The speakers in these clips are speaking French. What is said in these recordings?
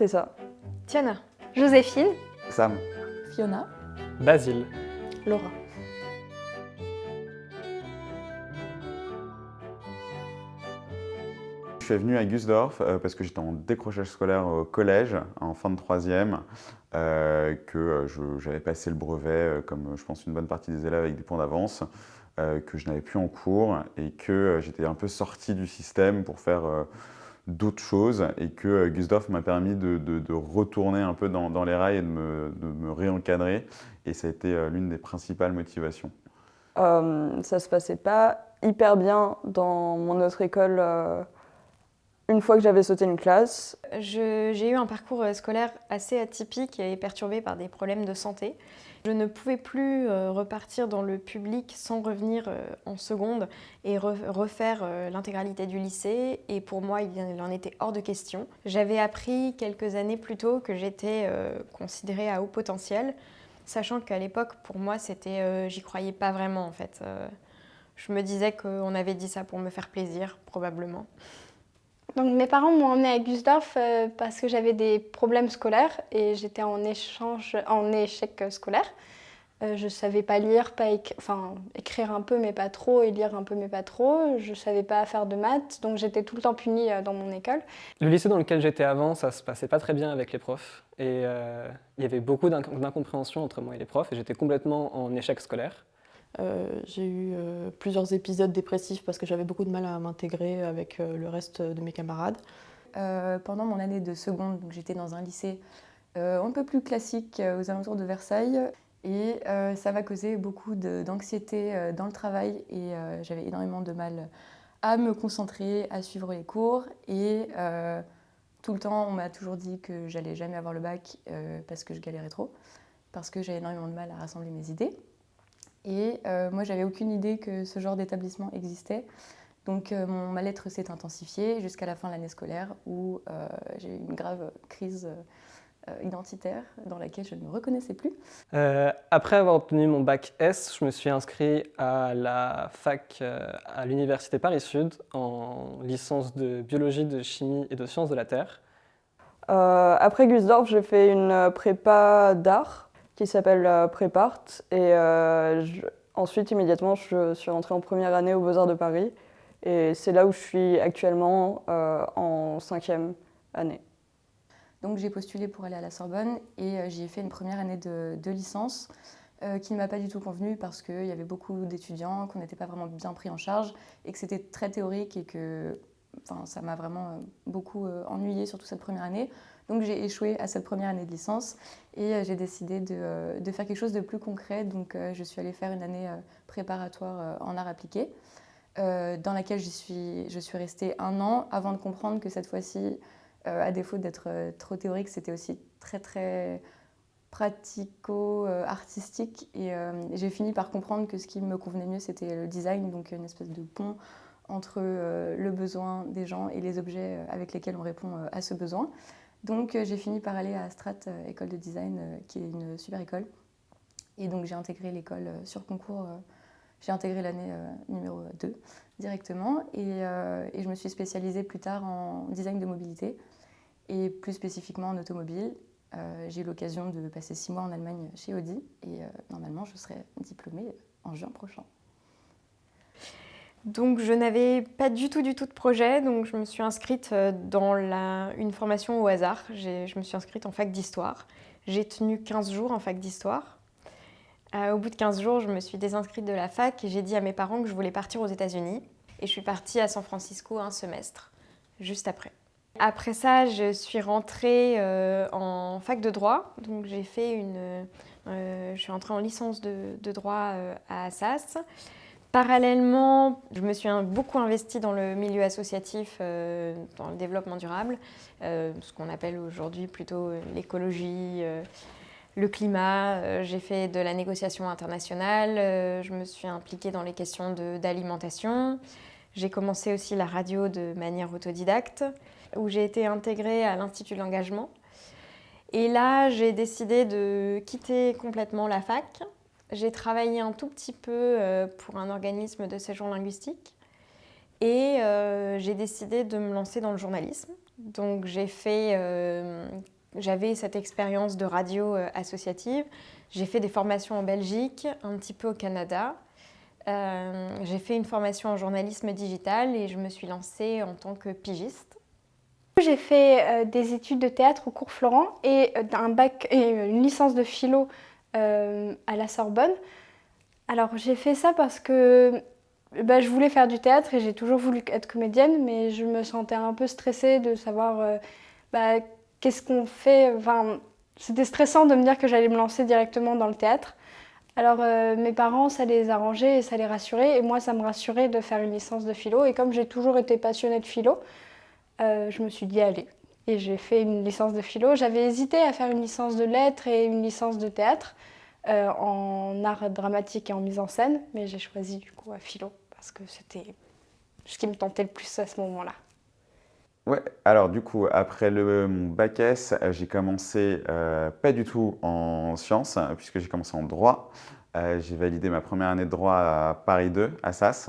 Tessa. Tiana. Joséphine. Sam. Fiona. Basile. Laura. Je suis venu à Gusdorf parce que j'étais en décrochage scolaire au collège, en fin de troisième, que j'avais passé le brevet, comme je pense une bonne partie des élèves avec des points d'avance, que je n'avais plus en cours et que j'étais un peu sorti du système pour faire d'autres choses et que Gusdorf m'a permis de retourner un peu dans les rails et de me réencadrer et ça a été l'une des principales motivations. Ça se passait pas hyper bien dans mon autre école une fois que j'avais sauté une classe. J'ai eu un parcours scolaire assez atypique et perturbé par des problèmes de santé. Je ne pouvais plus repartir dans le public sans revenir en seconde et refaire l'intégralité du lycée. Et pour moi, il en était hors de question. J'avais appris quelques années plus tôt que j'étais considérée à haut potentiel, sachant qu'à l'époque, pour moi, j'y croyais pas vraiment en fait. Je me disais qu'on avait dit ça pour me faire plaisir, probablement. Donc mes parents m'ont emmenée à Gusdorf parce que j'avais des problèmes scolaires et j'étais en échec scolaire. Je savais pas lire, écrire un peu mais pas trop et lire un peu mais pas trop. Je savais pas faire de maths, donc j'étais tout le temps punie dans mon école. Le lycée dans lequel j'étais avant, ça se passait pas très bien avec les profs et il y avait beaucoup d'incompréhension entre moi et les profs et j'étais complètement en échec scolaire. J'ai eu plusieurs épisodes dépressifs parce que j'avais beaucoup de mal à m'intégrer avec le reste de mes camarades. Pendant mon année de seconde, donc j'étais dans un lycée un peu plus classique aux alentours de Versailles et ça m'a causé beaucoup d'anxiété dans le travail et j'avais énormément de mal à me concentrer, à suivre les cours et tout le temps on m'a toujours dit que j'allais jamais avoir le bac parce que je galérais trop, parce que j'avais énormément de mal à rassembler mes idées. Et moi, j'avais aucune idée que ce genre d'établissement existait. Donc mon mal-être s'est intensifié jusqu'à la fin de l'année scolaire où j'ai eu une grave crise identitaire dans laquelle je ne me reconnaissais plus. Après avoir obtenu mon bac S, je me suis inscrit à la fac à l'université Paris-Sud en licence de biologie, de chimie et de sciences de la Terre. Après Gusdorf, j'ai fait une prépa d'art qui s'appelle Prépart. Et ensuite, immédiatement, je suis rentrée en première année aux Beaux-Arts de Paris. Et c'est là où je suis actuellement en 5e année. Donc j'ai postulé pour aller à la Sorbonne et j'y ai fait une première année de licence qui ne m'a pas du tout convenu parce qu'il y avait beaucoup d'étudiants, qu'on n'était pas vraiment bien pris en charge et que c'était très théorique et que ça m'a vraiment beaucoup ennuyée, surtout cette première année. Donc j'ai échoué à cette première année de licence et j'ai décidé de faire quelque chose de plus concret. Donc je suis allée faire une année préparatoire en arts appliqués dans laquelle je suis restée 1 an avant de comprendre que cette fois-ci, à défaut d'être trop théorique, c'était aussi très très pratico-artistique. Et j'ai fini par comprendre que ce qui me convenait mieux, c'était le design, donc une espèce de pont entre le besoin des gens et les objets avec lesquels on répond à ce besoin. Donc j'ai fini par aller à Strat, école de design, qui est une super école. Et donc j'ai intégré l'école sur concours, j'ai intégré l'année numéro 2 directement. Et je me suis spécialisée plus tard en design de mobilité et plus spécifiquement en automobile. J'ai eu l'occasion de passer 6 mois en Allemagne chez Audi et normalement je serai diplômée en juin prochain. Donc je n'avais pas du tout de projet, donc je me suis inscrite dans une formation au hasard. Je me suis inscrite en fac d'histoire. J'ai tenu 15 jours en fac d'histoire. Au bout de 15 jours, je me suis désinscrite de la fac et j'ai dit à mes parents que je voulais partir aux États-Unis. Et je suis partie à San Francisco un semestre, juste après. Après ça, je suis rentrée en fac de droit. Donc j'ai fait je suis entrée en licence de droit à Assas. Parallèlement, je me suis beaucoup investie dans le milieu associatif, dans le développement durable, ce qu'on appelle aujourd'hui plutôt l'écologie, le climat. J'ai fait de la négociation internationale, je me suis impliquée dans les questions d'alimentation. J'ai commencé aussi la radio de manière autodidacte, où j'ai été intégrée à l'Institut de l'engagement. Et là, j'ai décidé de quitter complètement la fac. J'ai travaillé un tout petit peu pour un organisme de séjour linguistique et j'ai décidé de me lancer dans le journalisme. Donc j'ai fait j'avais cette expérience de radio associative. J'ai fait des formations en Belgique, un petit peu au Canada. J'ai fait une formation en journalisme digital et je me suis lancée en tant que pigiste. J'ai fait des études de théâtre au cours Florent et un bac et une licence de philo à la Sorbonne. Alors j'ai fait ça parce que je voulais faire du théâtre et j'ai toujours voulu être comédienne, mais je me sentais un peu stressée de savoir qu'est-ce qu'on fait. Enfin, c'était stressant de me dire que j'allais me lancer directement dans le théâtre. Alors mes parents, ça les arrangeait et ça les rassurait, et moi ça me rassurait de faire une licence de philo. Et comme j'ai toujours été passionnée de philo, je me suis dit allez. Et j'ai fait une licence de philo. J'avais hésité à faire une licence de lettres et une licence de théâtre en art dramatique et en mise en scène, mais j'ai choisi du coup philo parce que c'était ce qui me tentait le plus à ce moment-là. Ouais, alors du coup, après mon bac S, j'ai commencé pas du tout en sciences, puisque j'ai commencé en droit. J'ai validé ma première année de droit à Paris 2, à Sas.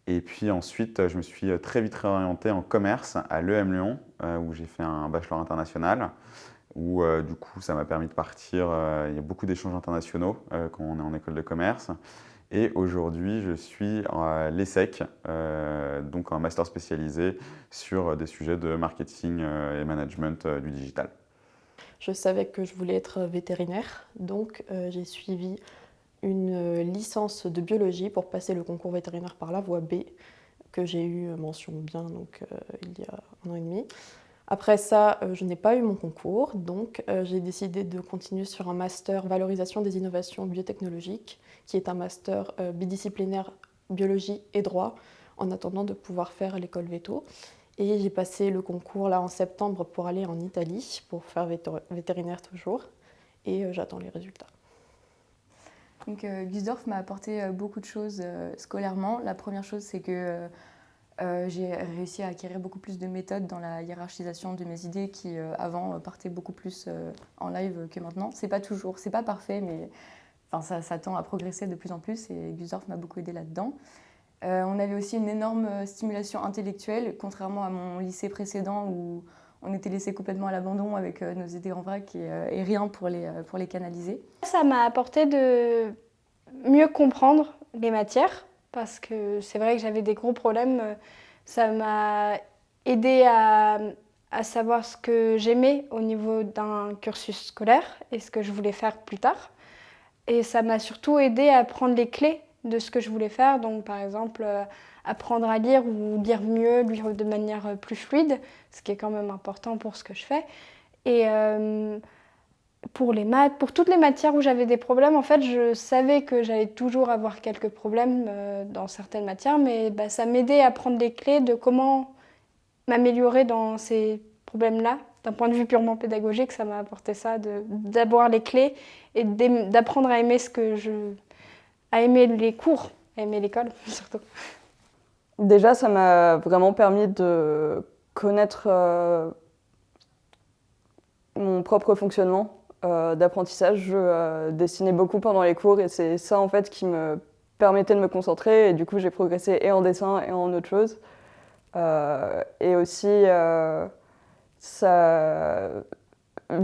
Et puis ensuite, je me suis très vite réorienté en commerce à l'EM Lyon, où j'ai fait un bachelor international, où du coup, ça m'a permis de partir. Il y a beaucoup d'échanges internationaux quand on est en école de commerce. Et aujourd'hui, je suis à l'ESSEC, donc un master spécialisé sur des sujets de marketing et management du digital. Je savais que je voulais être vétérinaire, donc j'ai suivi une licence de biologie pour passer le concours vétérinaire par la voie B, que j'ai eu mention bien donc, il y a 1 an et demi. Après ça, je n'ai pas eu mon concours, donc j'ai décidé de continuer sur un master valorisation des innovations biotechnologiques, qui est un master bidisciplinaire biologie et droit, en attendant de pouvoir faire l'école veto. Et j'ai passé le concours là en septembre pour aller en Italie, pour faire vétérinaire toujours, et j'attends les résultats. Donc Gusdorf m'a apporté beaucoup de choses scolairement. La première chose, c'est que j'ai réussi à acquérir beaucoup plus de méthodes dans la hiérarchisation de mes idées qui avant partaient beaucoup plus en live que maintenant. C'est pas parfait, mais enfin, ça tend à progresser de plus en plus et Gusdorf m'a beaucoup aidé là-dedans. On avait aussi une énorme stimulation intellectuelle, contrairement à mon lycée précédent où on était laissé complètement à l'abandon avec nos idées en vrac et rien pour les canaliser. Ça m'a apporté de mieux comprendre les matières, parce que c'est vrai que j'avais des gros problèmes. Ça m'a aidé à savoir ce que j'aimais au niveau d'un cursus scolaire et ce que je voulais faire plus tard. Et ça m'a surtout aidé à prendre les clés de ce que je voulais faire. Donc par exemple, apprendre à lire ou lire mieux, lire de manière plus fluide, ce qui est quand même important pour ce que je fais. Et pour les maths, pour toutes les matières où j'avais des problèmes, en fait, je savais que j'allais toujours avoir quelques problèmes dans certaines matières, mais ça m'aidait à prendre les clés de comment m'améliorer dans ces problèmes-là. D'un point de vue purement pédagogique, ça m'a apporté ça, d'avoir les clés et d'apprendre à aimer à aimer les cours, à aimer l'école surtout. Déjà, ça m'a vraiment permis de connaître mon propre fonctionnement d'apprentissage. Je dessinais beaucoup pendant les cours et c'est ça en fait qui me permettait de me concentrer et du coup j'ai progressé et en dessin et en autre chose. Et aussi, vu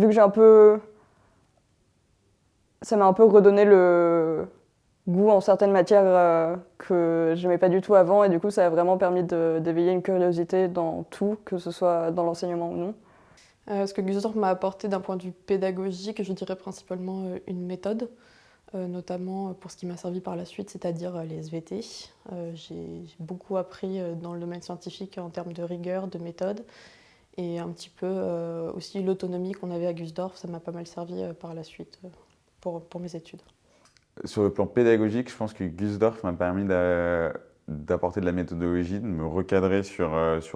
que ça m'a un peu redonné le goût en certaines matières que j'aimais pas du tout avant et du coup ça a vraiment permis d'éveiller une curiosité dans tout, que ce soit dans l'enseignement ou non. Ce que Gusdorf m'a apporté d'un point de vue pédagogique, je dirais principalement une méthode, notamment pour ce qui m'a servi par la suite, c'est-à-dire les SVT. J'ai beaucoup appris dans le domaine scientifique en termes de rigueur, de méthode, et un petit peu aussi l'autonomie qu'on avait à Gusdorf, ça m'a pas mal servi par la suite pour mes études. Sur le plan pédagogique, je pense que Gusdorf m'a permis d'apporter de la méthodologie, de me recadrer sur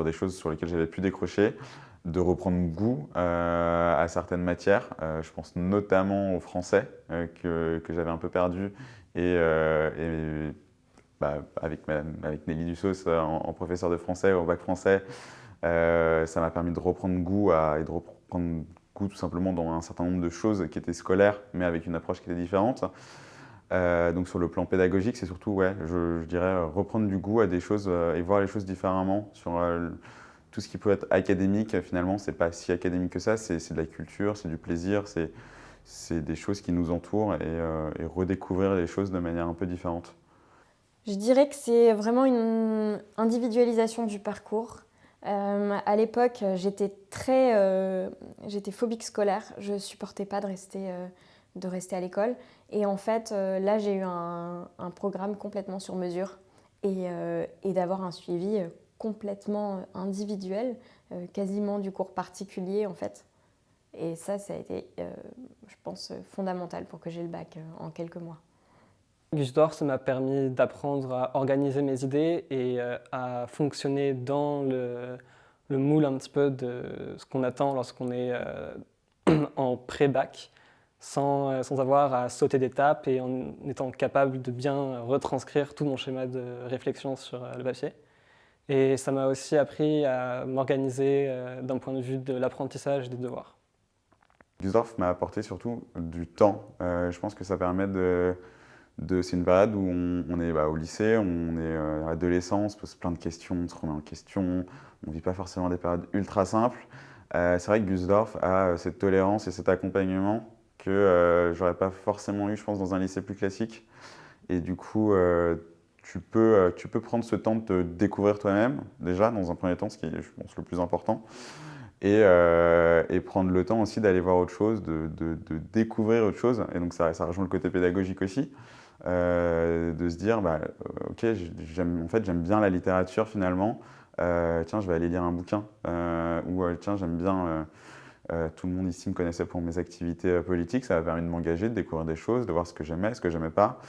des choses sur lesquelles j'avais pu décrocher, de reprendre goût à certaines matières. Je pense notamment au français que j'avais un peu perdu avec Nelly Dussos en professeur de français au bac français, ça m'a permis de reprendre goût tout simplement dans un certain nombre de choses qui étaient scolaires mais avec une approche qui était différente. Donc sur le plan pédagogique, c'est surtout, je dirais, reprendre du goût à des choses et voir les choses différemment sur tout ce qui peut être académique, finalement, c'est pas si académique que ça, c'est de la culture, c'est du plaisir, c'est des choses qui nous entourent et redécouvrir les choses de manière un peu différente. Je dirais que c'est vraiment une individualisation du parcours. À l'époque, j'étais phobique scolaire. Je supportais pas de rester à l'école. Et en fait, là, j'ai eu un programme complètement sur mesure et d'avoir un suivi complètement individuel, quasiment du cours particulier en fait. Et ça a été, je pense, fondamental pour que j'ai le bac en quelques mois. Gusdorf, ça m'a permis d'apprendre à organiser mes idées et à fonctionner dans le moule un petit peu de ce qu'on attend lorsqu'on est en pré-bac, sans avoir à sauter d'étapes et en étant capable de bien retranscrire tout mon schéma de réflexion sur le papier. Et ça m'a aussi appris à m'organiser d'un point de vue de l'apprentissage des devoirs. Gusdorf m'a apporté surtout du temps. Je pense que ça permet c'est une période où on est au lycée, on est adolescent, on se pose plein de questions, on se remet en question, on ne vit pas forcément des périodes ultra simples. C'est vrai que Gusdorf a cette tolérance et cet accompagnement que j'aurais pas forcément eu, je pense, dans un lycée plus classique. Et du coup, tu peux prendre ce temps de te découvrir toi-même, déjà, dans un premier temps, ce qui est, je pense, le plus important. Et prendre le temps aussi d'aller voir autre chose, de découvrir autre chose. Et donc ça rejoint le côté pédagogique aussi, de se dire, ok, j'aime bien la littérature finalement, tiens, je vais aller lire un bouquin, ou tiens, j'aime bien, tout le monde ici me connaissait pour mes activités politiques, ça m'a permis de m'engager, de découvrir des choses, de voir ce que j'aimais, ce que j'aimais pas,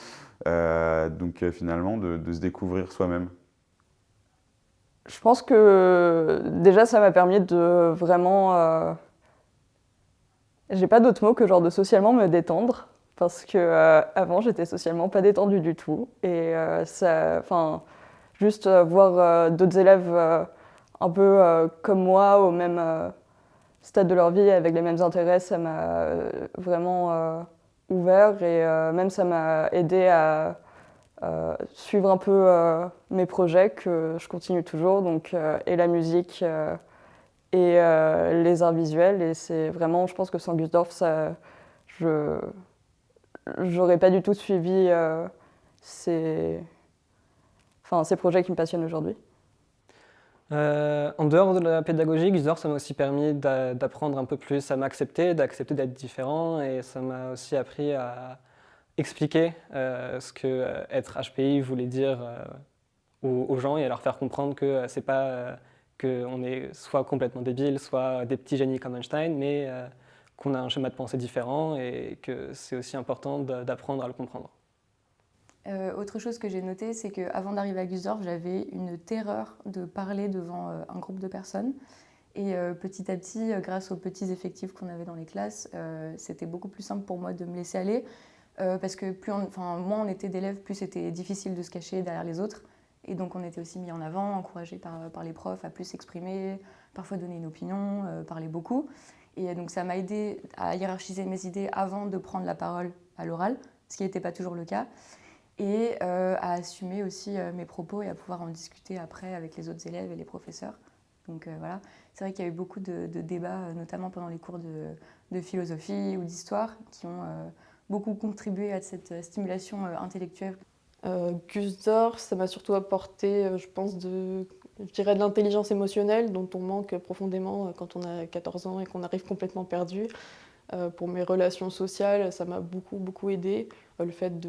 donc finalement de se découvrir soi-même. Je pense que déjà ça m'a permis de vraiment, j'ai pas d'autre mot que genre de socialement me détendre, parce que avant j'étais socialement pas détendue du tout, et juste voir d'autres élèves un peu comme moi au même stade de leur vie avec les mêmes intérêts, ça m'a vraiment ouvert, et même ça m'a aidé à suivre un peu mes projets que je continue toujours, donc et la musique et les arts visuels, et c'est vraiment, je pense que sans Gusdorf, j'aurais pas du tout suivi ces projets qui me passionnent aujourd'hui. En dehors de la pédagogie, Gusdorf, ça m'a aussi permis d'apprendre un peu plus à m'accepter, d'accepter d'être différent, et ça m'a aussi appris à expliquer ce que être HPI voulait dire aux gens, et à leur faire comprendre que c'est pas qu'on est soit complètement débile, soit des petits génies comme Einstein, mais qu'on a un schéma de pensée différent et que c'est aussi important d'apprendre à le comprendre. Autre chose que j'ai noté, c'est qu'avant d'arriver à Gusdorf, j'avais une terreur de parler devant un groupe de personnes. Et petit à petit, grâce aux petits effectifs qu'on avait dans les classes, c'était beaucoup plus simple pour moi de me laisser aller. Parce que moins on était d'élèves, plus c'était difficile de se cacher derrière les autres. Et donc on était aussi mis en avant, encouragés par les profs à plus s'exprimer, parfois donner une opinion, parler beaucoup. Et donc ça m'a aidé à hiérarchiser mes idées avant de prendre la parole à l'oral, ce qui n'était pas toujours le cas. Et à assumer aussi mes propos et à pouvoir en discuter après avec les autres élèves et les professeurs. Donc voilà, c'est vrai qu'il y a eu beaucoup de débats, notamment pendant les cours de philosophie ou d'histoire, qui ont beaucoup contribué à cette stimulation intellectuelle. Gusdorf, ça m'a surtout apporté, je pense, de l'intelligence émotionnelle dont on manque profondément quand on a 14 ans et qu'on arrive complètement perdu. Pour mes relations sociales, ça m'a beaucoup aidé. Le fait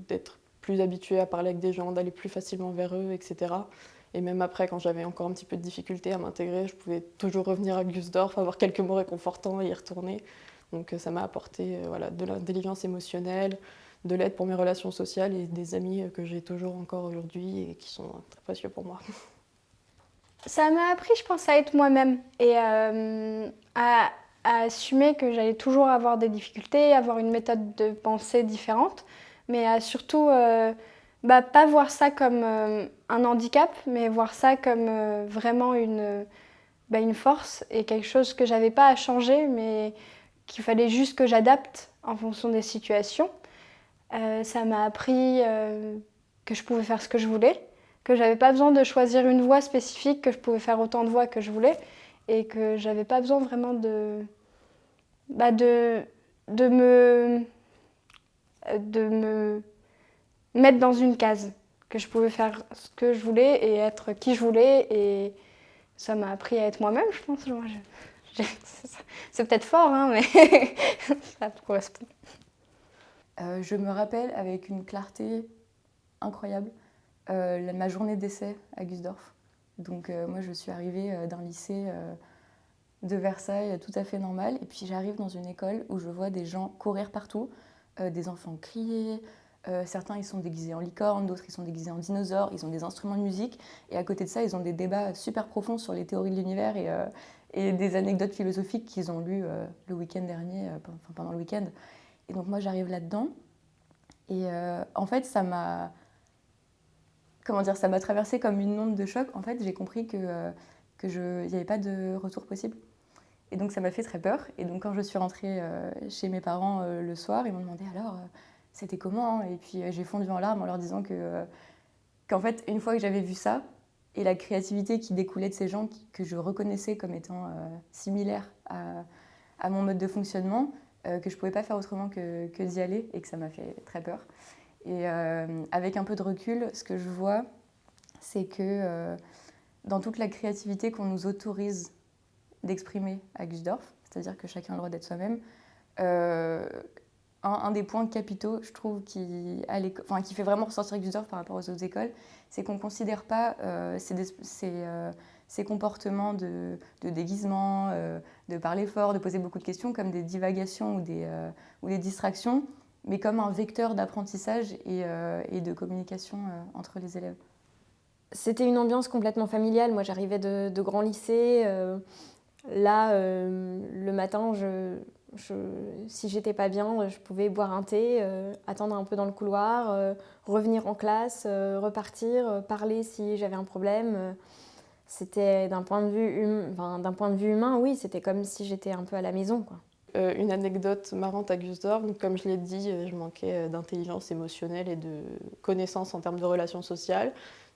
d'être plus habituée à parler avec des gens, d'aller plus facilement vers eux, etc. Et même après, quand j'avais encore un petit peu de difficulté à m'intégrer, je pouvais toujours revenir à Gusdorf, avoir quelques mots réconfortants et y retourner. Donc ça m'a apporté de l'intelligence émotionnelle, de l'aide pour mes relations sociales et des amis que j'ai toujours encore aujourd'hui et qui sont très précieux pour moi. Ça m'a appris, je pense, à être moi-même et à assumer que j'allais toujours avoir des difficultés, avoir une méthode de pensée différente, mais à surtout pas voir ça comme un handicap, mais voir ça comme vraiment une force et quelque chose que j'avais pas à changer, mais qu'il fallait juste que j'adapte en fonction des situations. Ça m'a appris que je pouvais faire ce que je voulais. que j'avais pas besoin de choisir une voie spécifique, que je pouvais faire autant de voies que je voulais et que j'avais pas besoin vraiment de me mettre dans une case, que je pouvais faire ce que je voulais et être qui je voulais, et ça m'a appris à être moi-même, je pense. C'est peut-être fort, hein, mais ça correspond. Je me rappelle avec une clarté incroyable ma journée d'essai à Gusdorf. Donc moi je suis arrivée d'un lycée de Versailles tout à fait normal, et puis j'arrive dans une école où je vois des gens courir partout, des enfants crier, certains ils sont déguisés en licorne, d'autres ils sont déguisés en dinosaures, ils ont des instruments de musique, et à côté de ça ils ont des débats super profonds sur les théories de l'univers et des anecdotes philosophiques qu'ils ont lues le week-end dernier, pendant le week-end. Et donc moi j'arrive là-dedans, et en fait ça m'a traversé comme une onde de choc. En fait j'ai compris qu'il n'y avait pas de retour possible. Et donc ça m'a fait très peur. Et donc quand je suis rentrée chez mes parents le soir, ils m'ont demandé alors c'était comment. Et puis j'ai fondu en larmes en leur disant qu'en fait une fois que j'avais vu ça et la créativité qui découlait de ces gens que je reconnaissais comme étant similaires à mon mode de fonctionnement, que je ne pouvais pas faire autrement que d'y aller, et que ça m'a fait très peur. Et avec un peu de recul, ce que je vois, c'est que dans toute la créativité qu'on nous autorise d'exprimer à Gusdorf, c'est-à-dire que chacun a le droit d'être soi-même, un des points capitaux, je trouve, qui fait vraiment ressortir Gusdorf par rapport aux autres écoles, c'est qu'on ne considère pas ces comportements de déguisement, de parler fort, de poser beaucoup de questions comme des divagations ou des distractions, mais comme un vecteur d'apprentissage et de communication entre les élèves. C'était une ambiance complètement familiale. Moi, j'arrivais de grands lycées. Là, le matin, si j'étais pas bien, je pouvais boire un thé, attendre un peu dans le couloir, revenir en classe, repartir, parler si j'avais un problème. C'était d'un point de vue humain, oui, c'était comme si j'étais un peu à la maison, quoi. Une anecdote marrante à Gusdorf, donc comme je l'ai dit, je manquais d'intelligence émotionnelle et de connaissances en termes de relations sociales.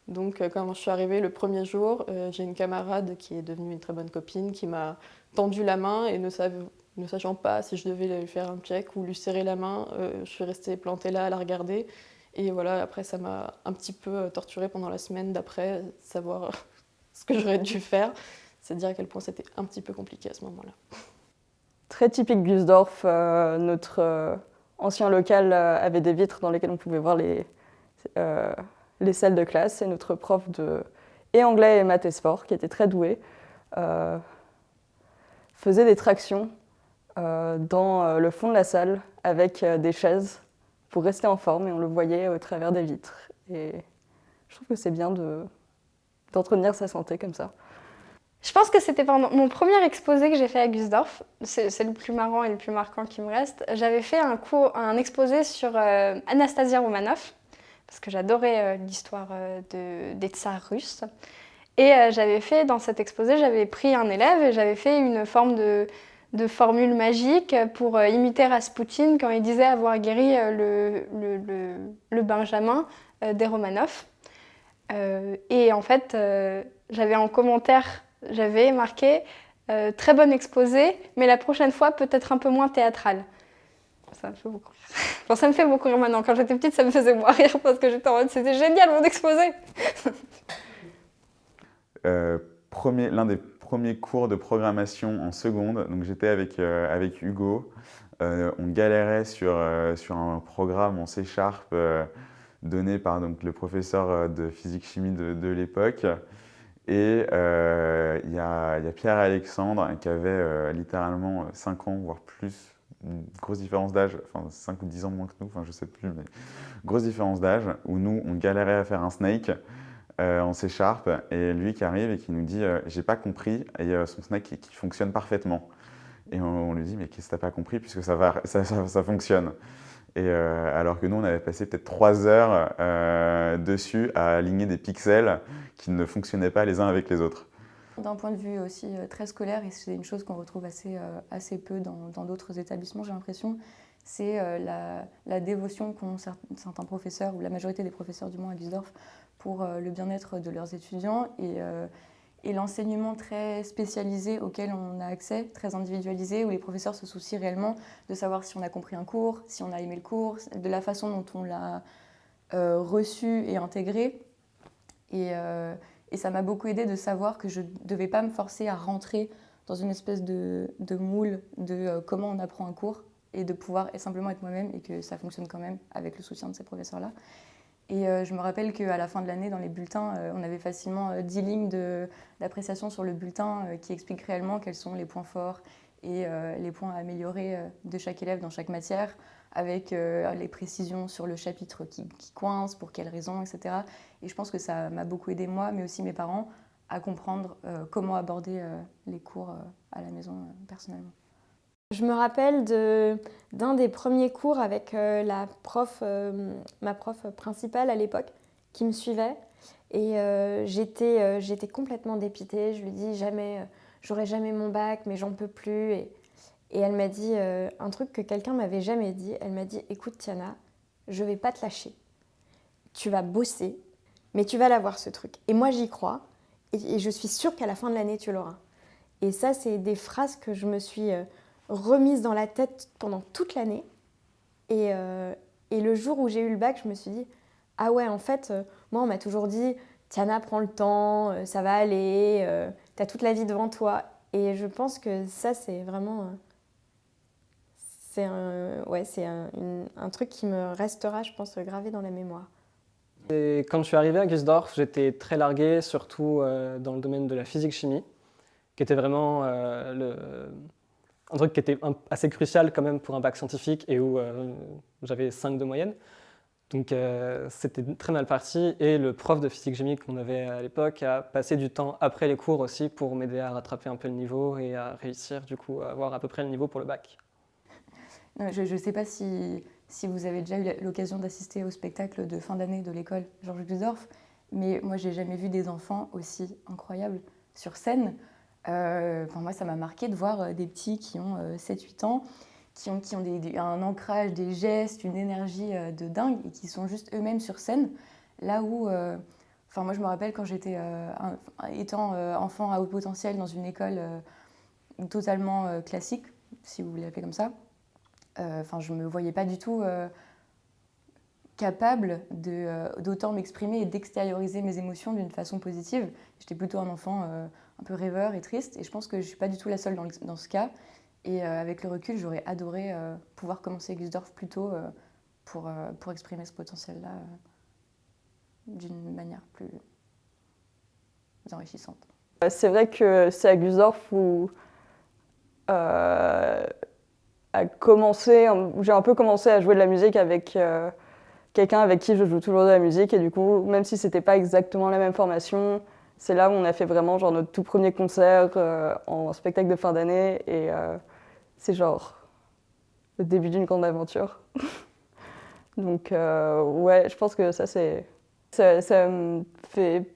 Donc quand je suis arrivée le premier jour, j'ai une camarade qui est devenue une très bonne copine qui m'a tendu la main, et ne sachant pas si je devais lui faire un check ou lui serrer la main, je suis restée plantée là à la regarder. Et voilà, après ça m'a un petit peu torturée pendant la semaine d'après, savoir ce que j'aurais dû faire. C'est dire à quel point c'était un petit peu compliqué à ce moment-là. Très typique Gusdorf, notre ancien local avait des vitres dans lesquelles on pouvait voir les salles de classe, et notre prof et anglais et maths et sport, qui était très doué, faisait des tractions dans le fond de la salle avec des chaises pour rester en forme, et on le voyait au travers des vitres. Et je trouve que c'est bien d'entretenir sa santé comme ça. Je pense que c'était pendant mon premier exposé que j'ai fait à Gusdorf. C'est le plus marrant et le plus marquant qui me reste. J'avais fait un exposé sur Anastasia Romanoff, parce que j'adorais l'histoire des tsars russes. Et dans cet exposé, j'avais pris un élève et j'avais fait une forme de formule magique pour imiter Raspoutine quand il disait avoir guéri le Benjamin des Romanov. Et en fait, j'avais en commentaire, j'avais marqué très bon exposé, mais la prochaine fois peut-être un peu moins théâtral. Ça me fait beaucoup rire. Enfin, ça me fait beaucoup rire maintenant. Quand j'étais petite, ça me faisait moins rire parce que j'étais en mode c'était génial mon exposé. L'un des premiers cours de programmation en seconde, donc j'étais avec Hugo. On galérait sur un programme en C# donné par donc, le professeur de physique-chimie de l'époque. Et il y a Pierre-Alexandre qui avait littéralement 5 ans, voire plus, une grosse différence d'âge, enfin 5 ou 10 ans moins que nous, enfin je sais plus, mais grosse différence d'âge, où nous on galérait à faire un snake en C#, et lui qui arrive et qui nous dit j'ai pas compris, et son snake qui fonctionne parfaitement. Et on lui dit mais qu'est-ce que t'as pas compris puisque ça fonctionne. Et alors que nous, on avait passé peut-être 3 heures dessus à aligner des pixels qui ne fonctionnaient pas les uns avec les autres. D'un point de vue aussi très scolaire, et c'est une chose qu'on retrouve assez peu dans d'autres établissements, j'ai l'impression, c'est la dévotion qu'ont certains professeurs, ou la majorité des professeurs du moins à Gusdorf, pour le bien-être de leurs étudiants et l'enseignement très spécialisé auquel on a accès, très individualisé, où les professeurs se soucient réellement de savoir si on a compris un cours, si on a aimé le cours, de la façon dont on l'a reçu et intégré. Et ça m'a beaucoup aidé de savoir que je ne devais pas me forcer à rentrer dans une espèce de moule de comment on apprend un cours et de pouvoir simplement être moi-même et que ça fonctionne quand même avec le soutien de ces professeurs-là. Et je me rappelle qu'à la fin de l'année, dans les bulletins, on avait facilement 10 lignes d'appréciation sur le bulletin qui expliquent réellement quels sont les points forts et les points à améliorer de chaque élève dans chaque matière, avec les précisions sur le chapitre qui coince, pour quelles raisons, etc. Et je pense que ça m'a beaucoup aidé moi, mais aussi mes parents, à comprendre comment aborder les cours à la maison personnellement. Je me rappelle d'un des premiers cours avec ma prof principale à l'époque qui me suivait. Et j'étais complètement dépitée. Je lui dis j'aurai jamais mon bac, mais j'en peux plus. Et elle m'a dit un truc que quelqu'un m'avait jamais dit. Elle m'a dit écoute Tiana, je vais pas te lâcher. Tu vas bosser, mais tu vas l'avoir ce truc. Et moi j'y crois. Et je suis sûre qu'à la fin de l'année tu l'auras. Et ça c'est des phrases que je me suis remise dans la tête pendant toute l'année. Et le jour où j'ai eu le bac, je me suis dit ah ouais, en fait, moi on m'a toujours dit Tiana, prends le temps, ça va aller, t'as toute la vie devant toi. Et je pense que ça c'est vraiment un truc qui me restera, je pense, gravé dans la mémoire. Et quand je suis arrivé à Gusdorf, j'étais très largué, surtout dans le domaine de la physique-chimie, qui était vraiment un truc qui était assez crucial quand même pour un bac scientifique et où j'avais 5 de moyenne. Donc c'était très mal parti et le prof de physique-chimie qu'on avait à l'époque a passé du temps après les cours aussi pour m'aider à rattraper un peu le niveau et à réussir du coup à avoir à peu près le niveau pour le bac. Non, je ne sais pas si vous avez déjà eu l'occasion d'assister au spectacle de fin d'année de l'école Georges Gusdorf, mais moi j'ai jamais vu des enfants aussi incroyables sur scène. Moi ça m'a marqué de voir des petits qui ont 7-8 ans, qui ont un ancrage, des gestes, une énergie de dingue et qui sont juste eux-mêmes sur scène. Là où, moi je me rappelle quand j'étais étant enfant à haut potentiel dans une école totalement classique, si vous voulez l'appeler comme ça, je ne me voyais pas du tout capable d'autant m'exprimer et d'extérioriser mes émotions d'une façon positive. J'étais plutôt un enfant un peu rêveur et triste, et je pense que je ne suis pas du tout la seule dans ce cas. Et avec le recul, j'aurais adoré pouvoir commencer Gusdorf plus tôt pour exprimer ce potentiel-là d'une manière plus enrichissante. C'est vrai que c'est à Gusdorf où j'ai un peu commencé à jouer de la musique avec quelqu'un avec qui je joue toujours de la musique, et du coup, même si c'était pas exactement la même formation, c'est là où on a fait vraiment genre notre tout premier concert en spectacle de fin d'année, et c'est genre le début d'une grande aventure. Donc ouais, je pense que ça me fait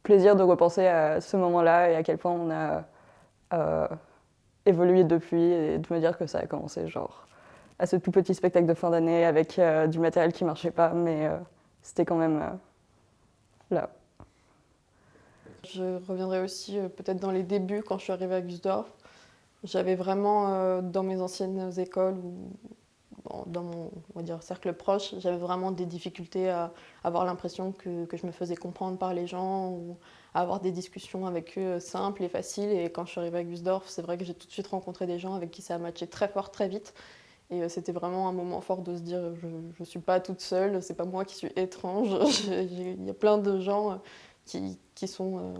plaisir de repenser à ce moment-là et à quel point on a évolué depuis, et de me dire que ça a commencé genre à ce tout petit spectacle de fin d'année avec du matériel qui marchait pas, mais c'était quand même là. Je reviendrai aussi peut-être dans les débuts quand je suis arrivée à Gusdorf. J'avais vraiment dans mes anciennes écoles ou dans mon cercle proche, j'avais vraiment des difficultés à avoir l'impression que je me faisais comprendre par les gens ou à avoir des discussions avec eux simples et faciles. Et quand je suis arrivée à Gusdorf, c'est vrai que j'ai tout de suite rencontré des gens avec qui ça a matché très fort, très vite. Et c'était vraiment un moment fort de se dire je ne suis pas toute seule, c'est pas moi qui suis étrange. Il y a plein de gens qui sont,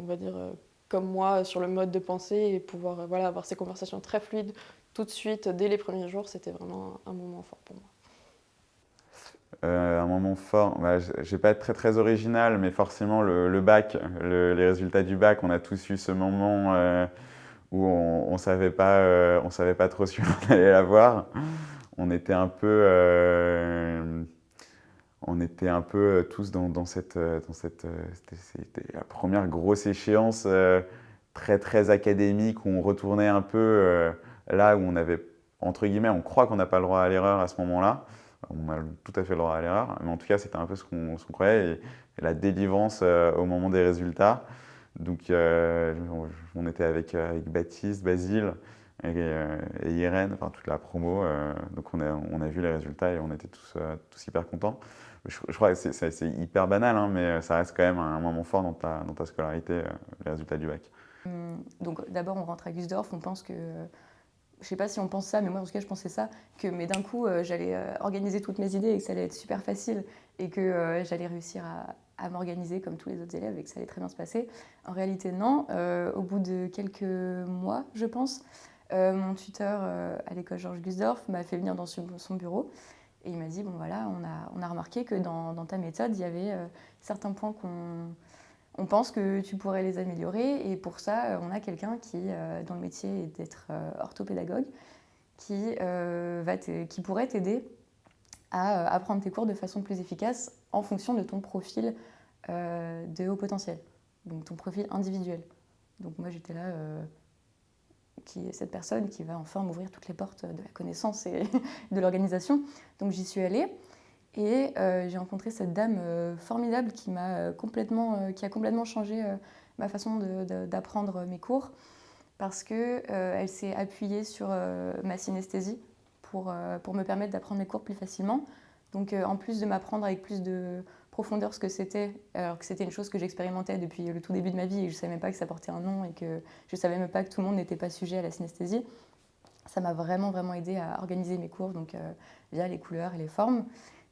comme moi sur le mode de pensée, et pouvoir avoir ces conversations très fluides tout de suite, dès les premiers jours, c'était vraiment un moment fort pour moi. Un moment fort, je ne vais pas être très, très original, mais forcément le bac, les résultats du bac, on a tous eu ce moment où on ne savait pas trop si on allait l'avoir. On était un peu tous dans cette c'était la première grosse échéance très très académique où on retournait un peu là où on avait, entre guillemets, on croit qu'on n'a pas le droit à l'erreur à ce moment-là. On a tout à fait le droit à l'erreur, mais en tout cas, c'était un peu ce qu'on croyait. Et la délivrance au moment des résultats. Donc, on était avec Baptiste, Basile et Irène, enfin toute la promo. Donc, on a vu les résultats et on était tous hyper contents. Je crois que c'est hyper banal, hein, mais ça reste quand même un moment fort dans ta scolarité, les résultats du bac. Donc d'abord, on rentre à Gusdorf, on pense que... je sais pas si on pense ça, mais moi en tout cas je pensais ça, mais d'un coup j'allais organiser toutes mes idées et que ça allait être super facile et que j'allais réussir à m'organiser comme tous les autres élèves et que ça allait très bien se passer. En réalité non, au bout de quelques mois je pense, mon tuteur à l'école Georges Gusdorf m'a fait venir dans son bureau et il m'a dit bon voilà, on a remarqué que dans ta méthode il y avait certains points on pense que tu pourrais les améliorer et pour ça, on a quelqu'un dont le métier est d'être orthopédagogue qui pourrait t'aider à apprendre tes cours de façon plus efficace en fonction de ton profil de haut potentiel, donc ton profil individuel. Donc moi, j'étais là, qui est cette personne qui va enfin m'ouvrir toutes les portes de la connaissance et de l'organisation. Donc j'y suis allée. Et j'ai rencontré cette dame formidable qui a complètement changé ma façon d'apprendre mes cours parce qu'elle s'est appuyée sur ma synesthésie pour me permettre d'apprendre mes cours plus facilement. Donc en plus de m'apprendre avec plus de profondeur ce que c'était, alors que c'était une chose que j'expérimentais depuis le tout début de ma vie et que je ne savais même pas que ça portait un nom et que je ne savais même pas que tout le monde n'était pas sujet à la synesthésie, ça m'a vraiment aidé à organiser mes cours donc, via les couleurs et les formes.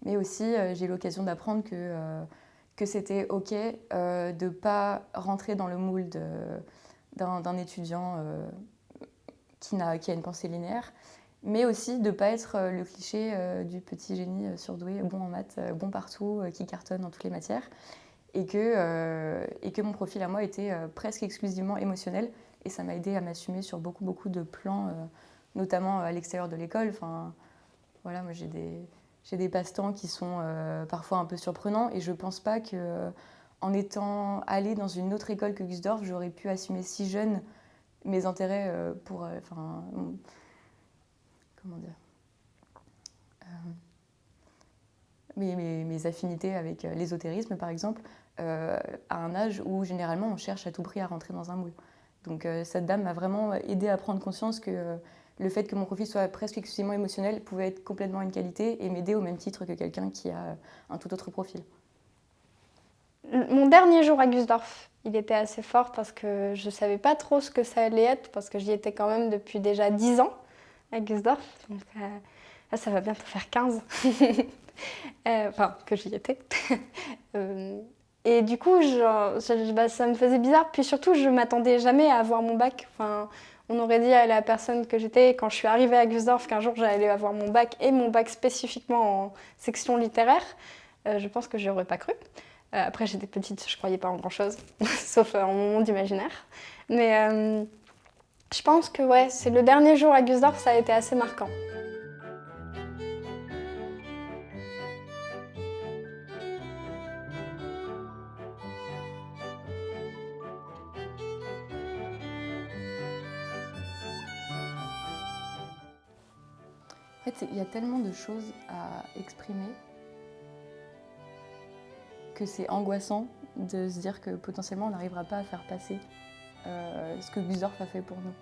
Mais aussi, j'ai eu l'occasion d'apprendre que c'était OK de ne pas rentrer dans le moule d'un étudiant qui a une pensée linéaire, mais aussi de ne pas être le cliché du petit génie surdoué, bon en maths, bon partout, qui cartonne dans toutes les matières, et que mon profil à moi était presque exclusivement émotionnel, et ça m'a aidé à m'assumer sur beaucoup de plans, notamment à l'extérieur de l'école. Enfin, voilà, moi j'ai des passe-temps qui sont parfois un peu surprenants et je ne pense pas qu'en étant allée dans une autre école que Gusdorf, j'aurais pu assumer si jeune mes intérêts comment dire mes affinités avec l'ésotérisme par exemple, à un âge où généralement on cherche à tout prix à rentrer dans un moule. Donc cette dame m'a vraiment aidée à prendre conscience que le fait que mon profil soit presque exclusivement émotionnel pouvait être complètement une qualité et m'aider au même titre que quelqu'un qui a un tout autre profil. Mon dernier jour à Gusdorf, il était assez fort parce que je ne savais pas trop ce que ça allait être parce que j'y étais quand même depuis déjà 10 ans à Gusdorf. Donc là, ça va bientôt faire 15. Enfin, que j'y étais. Et du coup, ça me faisait bizarre. Puis surtout, je ne m'attendais jamais à avoir mon bac. Enfin, on aurait dit à la personne que j'étais, quand je suis arrivée à Gusdorf, qu'un jour j'allais avoir mon bac et mon bac spécifiquement en section littéraire. Je pense que je n'y aurais pas cru. Après, j'étais petite, je ne croyais pas en grand-chose, sauf en mon monde imaginaire. Mais je pense que ouais, c'est le dernier jour à Gusdorf, ça a été assez marquant. En fait, il y a tellement de choses à exprimer que c'est angoissant de se dire que potentiellement on n'arrivera pas à faire passer ce que Gusdorf a fait pour nous.